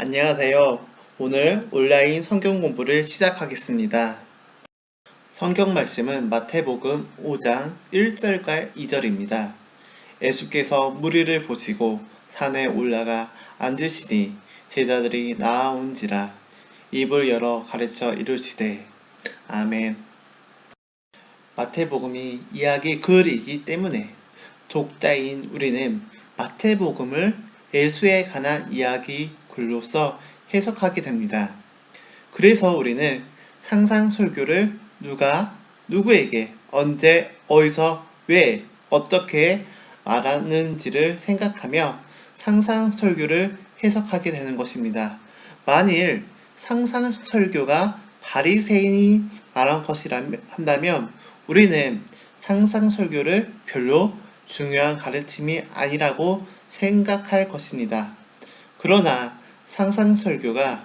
안녕하세요. 오늘 온라인 성경 공부를 시작하겠습니다. 성경 말씀은 마태복음 5장 1절과 2절입니다. 예수께서 무리를 보시고 산에 올라가 앉으시니 제자들이 나아온지라 입을 열어 가르쳐 이르시되 아멘. 마태복음이 이야기 글이기 때문에 독자인 우리는 마태복음을 예수에 관한 이야기 글로서 해석하게 됩니다. 그래서 우리는 상상 설교를 누가, 누구에게, 언제, 어디서, 왜, 어떻게 말하는지를 생각하며 상상 설교를 해석하게 되는 것입니다. 만일 상상 설교가 바리새인이 말한 것이란다면 우리는 상상 설교를 별로 중요한 가르침이 아니라고 생각할 것입니다. 그러나 상상 설교가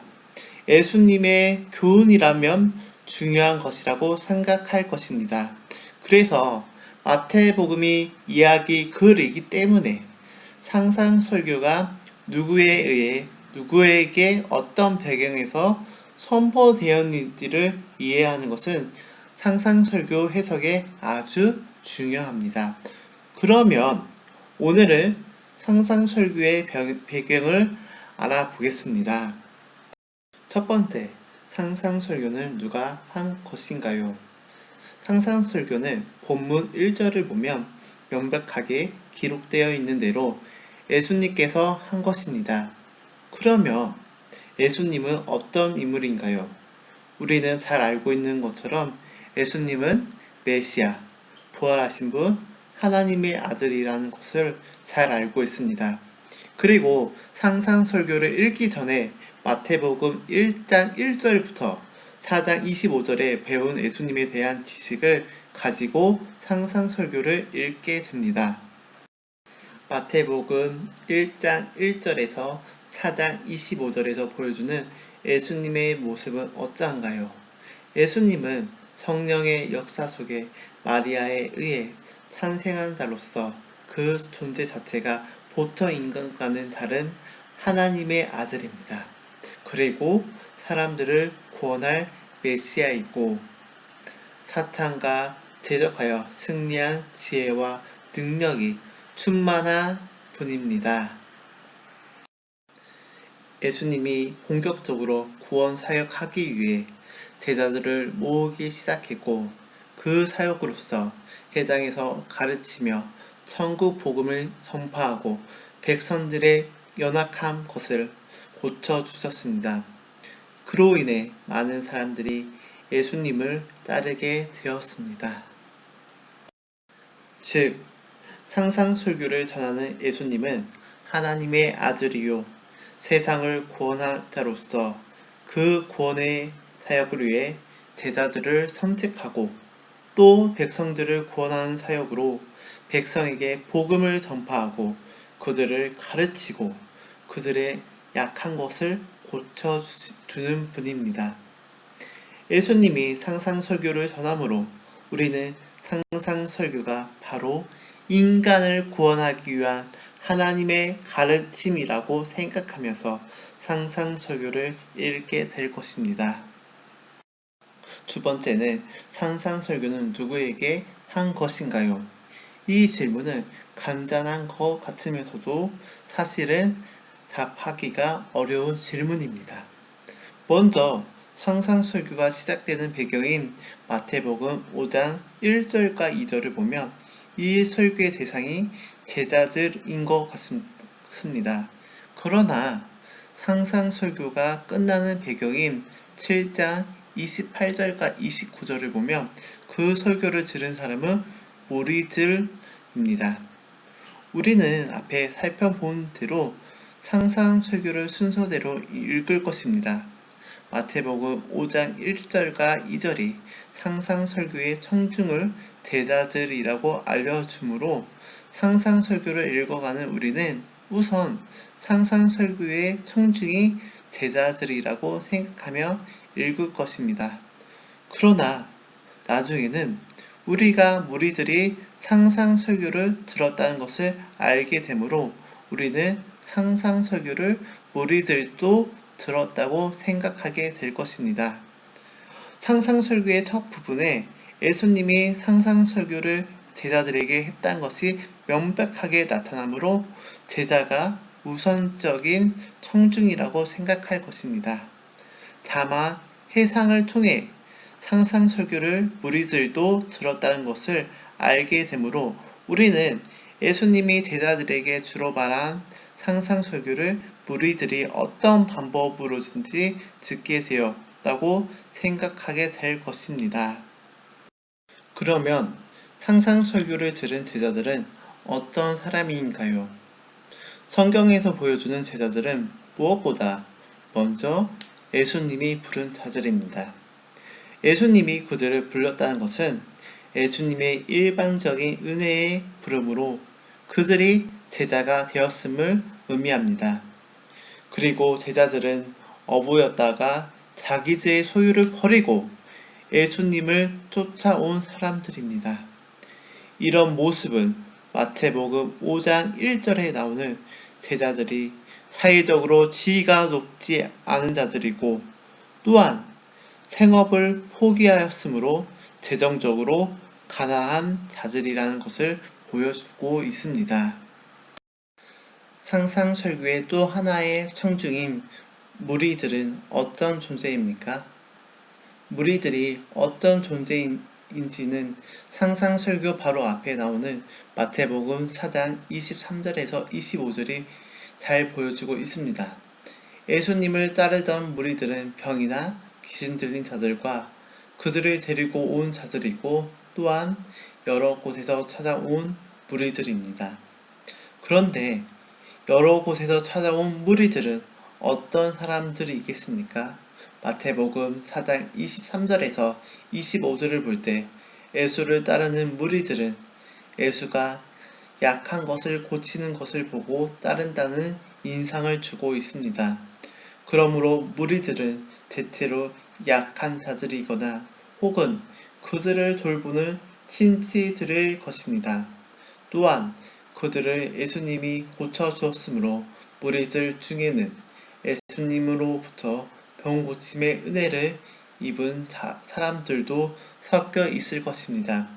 예수님의 교훈이라면 중요한 것이라고 생각할 것입니다. 그래서 마태복음이 이야기 글이기 때문에 상상 설교가 누구에 의해 누구에게 어떤 배경에서 선포되었는지를 이해하는 것은 상상 설교 해석에 아주 중요합니다. 그러면 오늘은 상상 설교의 배경을 알아보겠습니다. 첫 번째, 상상 설교는 누가 한 것인가요? 상상 설교는 본문 1절을 보면 명백하게 기록되어 있는 대로 예수님께서 한 것입니다. 그러면 예수님은 어떤 인물인가요? 우리는 잘 알고 있는 것처럼 예수님은 메시아, 부활하신 분, 하나님의 아들이라는 것을 잘 알고 있습니다. 그리고 상상 설교를 읽기 전에 마태복음 1장 1절부터 4장 25절에 배운 예수님에 대한 지식을 가지고 상상 설교를 읽게 됩니다. 마태복음 1장 1절에서 4장 25절에서 보여주는 예수님의 모습은 어떠한가요? 예수님은 성령의 역사 속에 마리아에 의해 탄생한 자로서 그 존재 자체가 보통 인간과는 다른 하나님의 아들입니다. 그리고 사람들을 구원할 메시아이고 사탄과 대적하여 승리한 지혜와 능력이 충만한 분입니다. 예수님이 본격적으로 구원 사역하기 위해 제자들을 모으기 시작했고 그 사역으로서 회당에서 가르치며 천국 복음을 선포하고 백성들의 연약한 것을 고쳐주셨습니다. 그로 인해 많은 사람들이 예수님을 따르게 되었습니다. 즉, 상상 설교를 전하는 예수님은 하나님의 아들이요 세상을 구원할 자로서 그 구원의 사역을 위해 제자들을 선택하고 또 백성들을 구원하는 사역으로 백성에게 복음을 전파하고 그들을 가르치고 그들의 약한 것을 고쳐주는 분입니다. 예수님이 상상 설교를 전함으로 우리는 상상 설교가 바로 인간을 구원하기 위한 하나님의 가르침이라고 생각하면서 상상 설교를 읽게 될 것입니다. 두 번째는 상상 설교는 누구에게 한 것인가요? 이 질문은 간단한 것 같으면서도 사실은 답하기가 어려운 질문입니다. 먼저 상상 설교가 시작되는 배경인 마태복음 5장 1절과 2절을 보면 이 설교의 대상이 제자들인 것 같습니다. 그러나 상상 설교가 끝나는 배경인 7장 28절과 29절을 보면 그 설교를 들은 사람은 무리들입니다. 우리는 앞에 살펴본 대로 상상 설교를 순서대로 읽을 것입니다. 마태복음 5장 1절과 2절이 상상 설교의 청중을 제자들이라고 알려주므로 상상 설교를 읽어가는 우리는 우선 상상 설교의 청중이 제자들이라고 생각하며 읽을 것입니다. 그러나 나중에는 우리가 무리들이 상상 설교를 들었다는 것을 알게 되므로 우리는 상상 설교를 무리들도 들었다고 생각하게 될 것입니다. 상상설교의 첫 부분에 예수님이 상상설교를 제자들에게 했다는 것이 명백하게 나타나므로 제자가 우선적인 청중이라고 생각할 것입니다. 다만 해상을 통해 상상설교를 무리들도 들었다는 것을 알게 되므로 우리는 예수님이 제자들에게 주로 말한 상상설교를 무리들이 어떤 방법으로든지 듣게 되었다고 생각하게 될 것입니다. 그러면 상상설교를 들은 제자들은 어떤 사람인가요? 성경에서 보여주는 제자들은 무엇보다 먼저 예수님이 부른 자들입니다. 예수님이 그들을 불렀다는 것은 예수님의 일방적인 은혜의 부름으로 그들이 제자가 되었음을 의미합니다. 그리고 제자들은 어부였다가 자기들의 소유를 버리고 예수님을 쫓아온 사람들입니다. 이런 모습은 마태복음 5장 1절에 나오는 제자들이 사회적으로 지위가 높지 않은 자들이고 또한 생업을 포기하였으므로 재정적으로 가난한 자들이라는 것을 보여주고 있습니다. 상상설교의 또 하나의 청중인 무리들은 어떤 존재입니까? 무리들이 어떤 존재인지는 상상설교 바로 앞에 나오는 마태복음 4장 23절에서 25절이 잘 보여주고 있습니다. 예수님을 따르던 무리들은 병이나 귀신 들린 자들과 그들을 데리고 온 자들이고 또한 여러 곳에서 찾아온 무리들입니다. 그런데 여러 곳에서 찾아온 무리들은 어떤 사람들이겠습니까? 마태복음 4장 23절에서 25절을 볼 때 예수를 따르는 무리들은 예수가 약한 것을 고치는 것을 보고 따른다는 인상을 주고 있습니다. 그러므로 무리들은 대체로 약한 자들이거나 혹은 그들을 돌보는 친지들일 것입니다. 또한 그들을 예수님이 고쳐주었으므로 무리들 중에는 예수님으로부터 병 고침의 은혜를 입은 사람들도 섞여 있을 것입니다.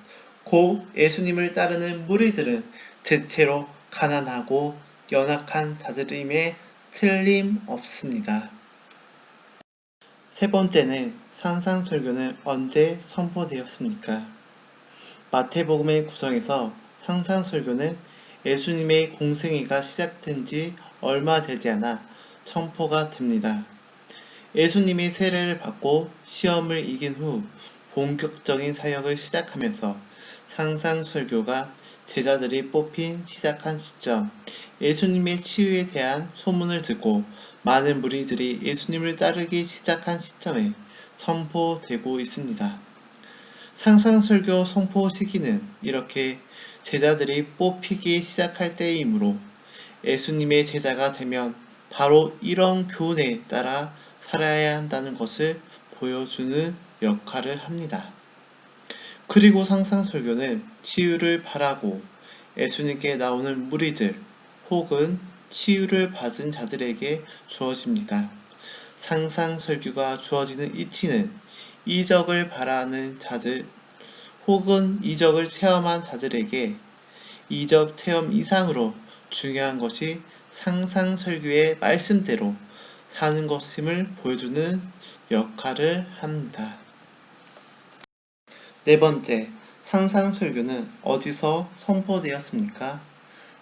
곧 예수님을 따르는 무리들은 대체로 가난하고 연약한 자들임에 틀림없습니다. 세 번째는 상상설교는 언제 선포되었습니까? 마태복음의 구성에서 상상설교는 예수님의 공생애가 시작된 지 얼마 되지 않아 선포가 됩니다. 예수님이 세례를 받고 시험을 이긴 후 본격적인 사역을 시작하면서 상상설교가 제자들이 뽑힌 시작한 시점, 예수님의 치유에 대한 소문을 듣고 많은 무리들이 예수님을 따르기 시작한 시점에 선포되고 있습니다. 상상설교 선포 시기는 이렇게 제자들이 뽑히기 시작할 때이므로 예수님의 제자가 되면 바로 이런 교훈에 따라 살아야 한다는 것을 보여주는 역할을 합니다. 그리고 상상설교는 치유를 바라고 예수님께 나오는 무리들 혹은 치유를 받은 자들에게 주어집니다. 상상설교가 주어지는 이치는 이적을 바라는 자들 혹은 이적을 체험한 자들에게 이적 체험 이상으로 중요한 것이 상상설교의 말씀대로 사는 것임을 보여주는 역할을 합니다. 네 번째, 상상설교는 어디서 선포되었습니까?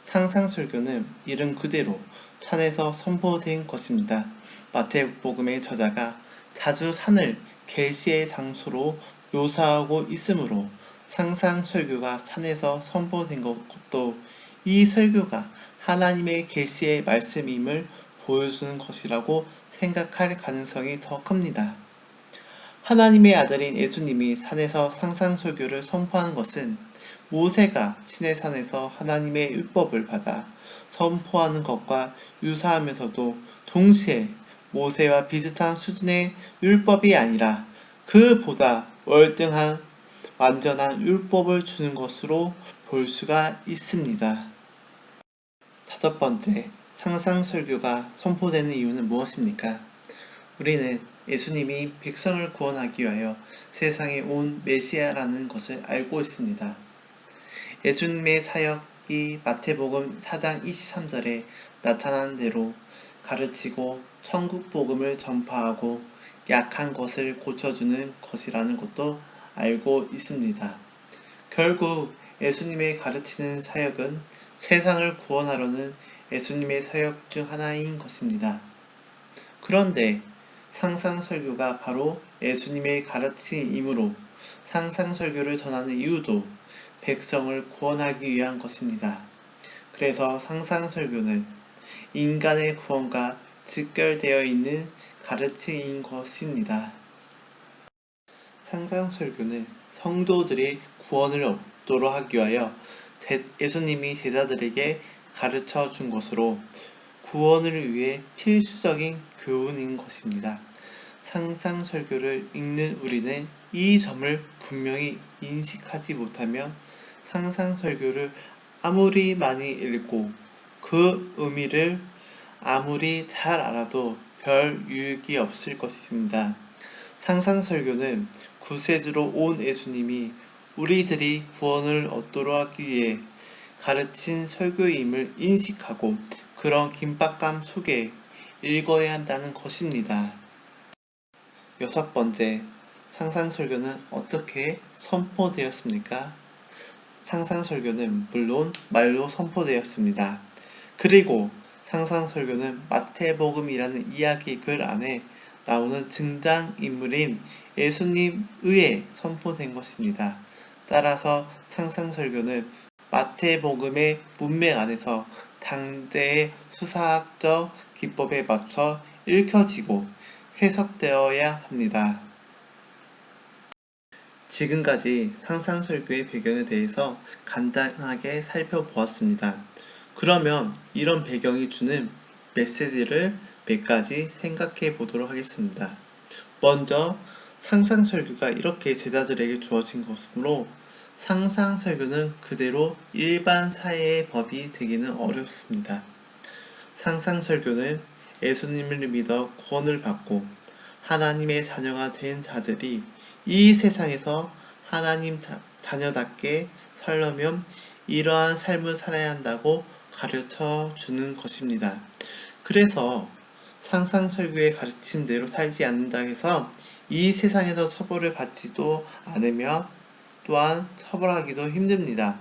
상상설교는 이름 그대로 산에서 선포된 것입니다. 마태복음의 저자가 자주 산을 계시의 장소로 묘사하고 있으므로 상상설교가 산에서 선포된 것도 이 설교가 하나님의 계시의 말씀임을 보여주는 것이라고 생각할 가능성이 더 큽니다. 하나님의 아들인 예수님이 산에서 상상설교를 선포한 것은 모세가 시내산에서 하나님의 율법을 받아 선포하는 것과 유사하면서도 동시에 모세와 비슷한 수준의 율법이 아니라 그보다 월등한 완전한 율법을 주는 것으로 볼 수가 있습니다. 다섯 번째, 상상설교가 선포되는 이유는 무엇입니까? 우리는 예수님이 백성을 구원하기 위하여 세상에 온 메시아라는 것을 알고 있습니다. 예수님의 사역이 마태복음 4장 23절에 나타난 대로 가르치고 천국 복음을 전파하고 약한 것을 고쳐주는 것이라는 것도 알고 있습니다. 결국 예수님의 가르치는 사역은 세상을 구원하려는 예수님의 사역 중 하나인 것입니다. 그런데 상상설교가 바로 예수님의 가르침이므로 상상설교를 전하는 이유도 백성을 구원하기 위한 것입니다. 그래서 상상설교는 인간의 구원과 직결되어 있는 가르침인 것입니다. 상상설교는 성도들이 구원을 얻도록 하기 위하여 예수님이 제자들에게 가르쳐 준 것으로 구원을 위해 필수적인 교훈인 것입니다. 상상설교를 읽는 우리는 이 점을 분명히 인식하지 못하면 상상설교를 아무리 많이 읽고 그 의미를 아무리 잘 알아도 별 유익이 없을 것입니다. 상상설교는 구세주로 온 예수님이 우리들이 구원을 얻도록 하기 위해 가르친 설교임을 인식하고 그런 긴박감 속에 읽어야 한다는 것입니다. 6번째, 상상설교는 어떻게 선포되었습니까? 상상설교는 물론 말로 선포되었습니다. 그리고 상상설교는 마태복음이라는 이야기 글 안에 나오는 등장인물인 예수님에 의해 선포된 것입니다. 따라서 상상설교는 마태복음의 문맥 안에서 당대의 수사학적 기법에 맞춰 읽혀지고 해석되어야 합니다. 지금까지 상상설교의 배경에 대해서 간단하게 살펴보았습니다. 그러면 이런 배경이 주는 메시지를 몇 가지 생각해 보도록 하겠습니다. 먼저 상상설교가 이렇게 제자들에게 주어진 것으로 상상설교는 그대로 일반 사회의 법이 되기는 어렵습니다. 상상설교는 예수님을 믿어 구원을 받고 하나님의 자녀가 된 자들이 이 세상에서 하나님 자녀답게 살려면 이러한 삶을 살아야 한다고 가르쳐 주는 것입니다. 그래서 상상설교의 가르침대로 살지 않는다 해서 이 세상에서 처벌을 받지도 않으며 또한 처벌하기도 힘듭니다.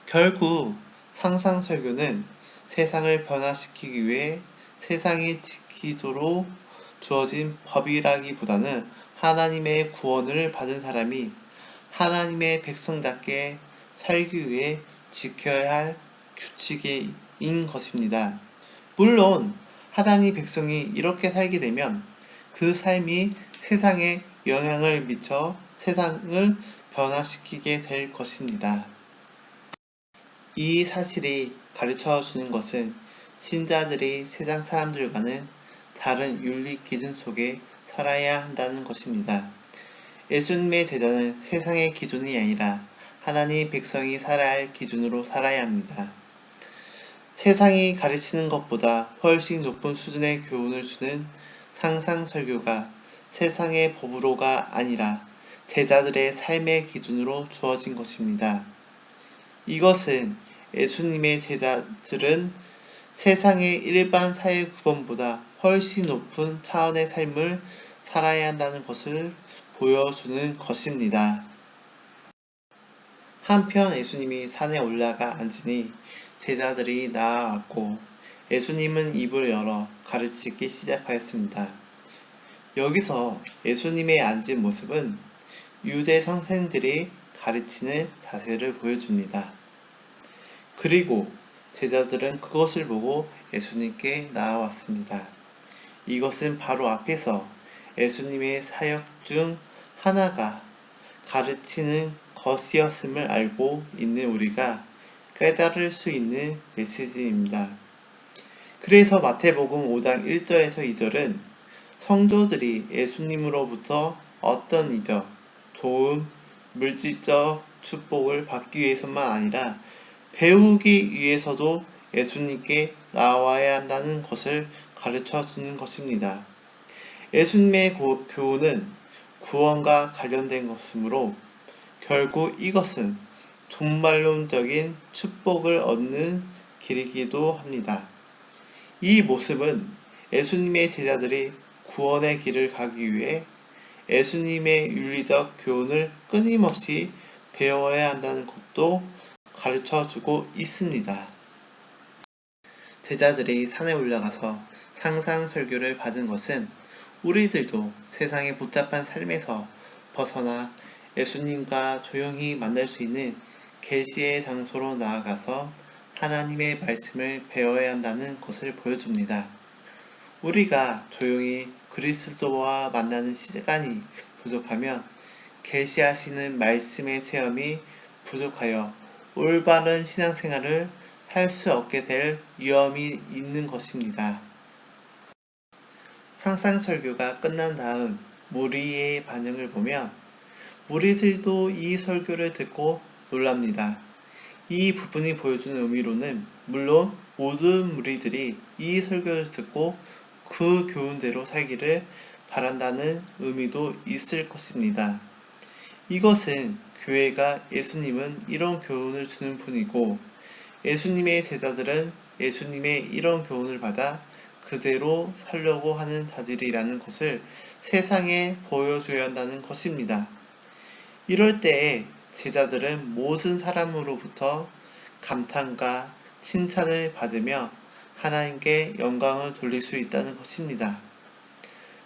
결국 상상설교는 세상을 변화시키기 위해 세상이 지키도록 주어진 법이라기보다는 하나님의 구원을 받은 사람이 하나님의 백성답게 살기 위해 지켜야 할 규칙인 것입니다. 물론 하나님 백성이 이렇게 살게 되면 그 삶이 세상에 영향을 미쳐 세상을 변화시키게 될 것입니다. 이 사실이 가르쳐 주는 것은 신자들이 세상 사람들과는 다른 윤리 기준 속에 살아야 한다는 것입니다. 예수님의 제자는 세상의 기준이 아니라 하나님 백성이 살아야 할 기준으로 살아야 합니다. 세상이 가르치는 것보다 훨씬 높은 수준의 교훈을 주는 상상설교가 세상의 법으로가 아니라 제자들의 삶의 기준으로 주어진 것입니다. 이것은 예수님의 제자들은 세상의 일반 사회 구범보다 훨씬 높은 차원의 삶을 살아야 한다는 것을 보여주는 것입니다. 한편 예수님이 산에 올라가 앉으니 제자들이 나아왔고 예수님은 입을 열어 가르치기 시작하였습니다. 여기서 예수님의 앉은 모습은 유대 선생들이 가르치는 자세를 보여줍니다. 그리고 제자들은 그것을 보고 예수님께 나아왔습니다. 이것은 바로 앞에서 예수님의 사역 중 하나가 가르치는 것이었음을 알고 있는 우리가 깨달을 수 있는 메시지입니다. 그래서 마태복음 5장 1절에서 2절은 성도들이 예수님으로부터 어떤 이적, 도움, 물질적 축복을 받기 위해서만 아니라 배우기 위해서도 예수님께 나와야 한다는 것을 가르쳐 주는 것입니다. 예수님의 교훈은 구원과 관련된 것이므로 결국 이것은 종말론적인 축복을 얻는 길이기도 합니다. 이 모습은 예수님의 제자들이 구원의 길을 가기 위해 예수님의 윤리적 교훈을 끊임없이 배워야 한다는 것도 가르쳐주고 있습니다. 제자들이 산에 올라가서 상상 설교를 받은 것은 우리들도 세상의 복잡한 삶에서 벗어나 예수님과 조용히 만날 수 있는 계시의 장소로 나아가서 하나님의 말씀을 배워야 한다는 것을 보여줍니다. 우리가 조용히 그리스도와 만나는 시간이 부족하면 계시하시는 말씀의 체험이 부족하여 올바른 신앙생활을 할 수 없게 될 위험이 있는 것입니다. 상상설교가 끝난 다음 무리의 반응을 보면 무리들도 이 설교를 듣고 놀랍니다. 이 부분이 보여주는 의미로는 물론 모든 무리들이 이 설교를 듣고 그 교훈대로 살기를 바란다는 의미도 있을 것입니다. 이것은 교회가 예수님은 이런 교훈을 주는 분이고 예수님의 제자들은 예수님의 이런 교훈을 받아 그대로 살려고 하는 자들이라는 것을 세상에 보여줘야 한다는 것입니다. 이럴 때에 제자들은 모든 사람으로부터 감탄과 칭찬을 받으며 하나님께 영광을 돌릴 수 있다는 것입니다.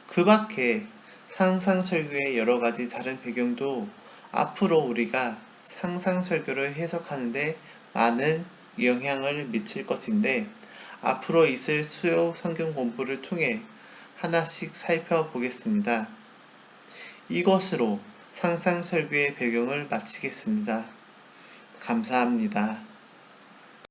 그 밖에 상상설교의 여러 가지 다른 배경도 앞으로 우리가 상상설교를 해석하는데 많은 영향을 미칠 것인데 앞으로 있을 수요 성경 공부를 통해 하나씩 살펴보겠습니다. 이것으로 상상설교의 배경을 마치겠습니다. 감사합니다.